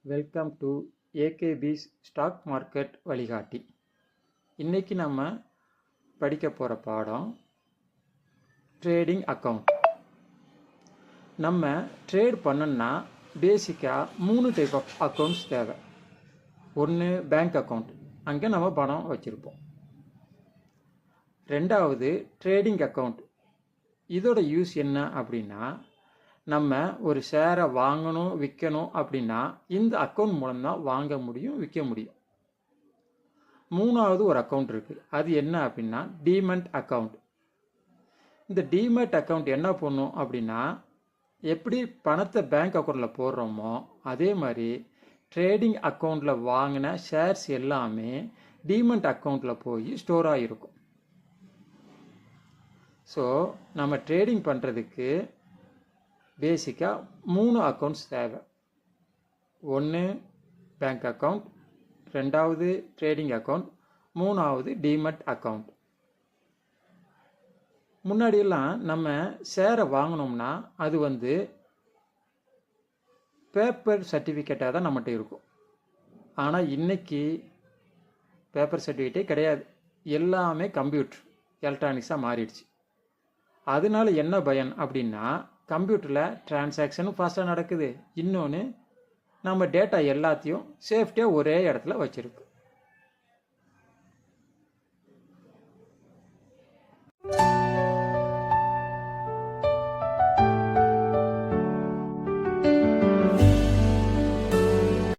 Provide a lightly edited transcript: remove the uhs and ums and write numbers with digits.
Welcome to ஏகேபிஸ் stock market வழிகாட்டி. இன்றைக்கி நம்ம படிக்க போகிற பாடம் ட்ரேடிங் அக்கௌண்ட். நம்ம ட்ரேட் பண்ணணுன்னா பேசிக்காக 3 டைப் ஆஃப் அக்கௌண்ட்ஸ் தேவை. ஒன்று பேங்க் அக்கௌண்ட், அங்கே நம்ம பணம் வச்சுருப்போம். ரெண்டாவது ட்ரேடிங் அக்கௌண்ட். இதோட யூஸ் என்ன அப்படின்னா, நம்ம ஒரு ஷேரை வாங்கணும் விற்கணும் அப்படின்னா இந்த அக்கௌண்ட் மூலம்தான் வாங்க முடியும், விற்க முடியும். மூணாவது ஒரு அக்கௌண்ட் இருக்குது, அது என்ன அப்படின்னா டீமேட் அக்கௌண்ட். இந்த டீமேட் அக்கௌண்ட் என்ன பண்ணும் அப்படின்னா, எப்படி பணத்தை பேங்க் அக்கௌண்ட்டில் போடுறோமோ அதே மாதிரி ட்ரேடிங் அக்கௌண்ட்டில் வாங்கின ஷேர்ஸ் எல்லாமே டீமேட் அக்கௌண்ட்டில் போய் ஸ்டோர் ஆகிருக்கும். ஸோ நம்ம ட்ரேடிங் பண்ணுறதுக்கு பேசிக்காக 3 அக்கௌண்ட்ஸ் தேவை. ஒன்று பேங்க் அக்கௌண்ட், ரெண்டாவது ட்ரேடிங் அக்கௌண்ட், மூணாவது டீமேட் அக்கௌண்ட். முன்னாடியெல்லாம் நம்ம ஷேரை வாங்கினோம்னா அது பேப்பர் சர்டிஃபிகேட்டாக தான் நம்மகிட்ட இருக்கும். ஆனால் இன்றைக்கி பேப்பர் சர்டிஃபிகேட்டே கிடையாது, எல்லாமே கம்ப்யூட்டர் எலக்ட்ரானிக்ஸாக மாறிடுச்சு. அதனால என்ன பயன் அப்படின்னா, கம்ப்யூட்டரில் டிரான்சாக்ஷனும் ஃபாஸ்ட்டாக நடக்குது, இன்னொன்று நம்ம டேட்டா எல்லாத்தையும் சேஃப்டியாக ஒரே இடத்துல வச்சுருக்கு.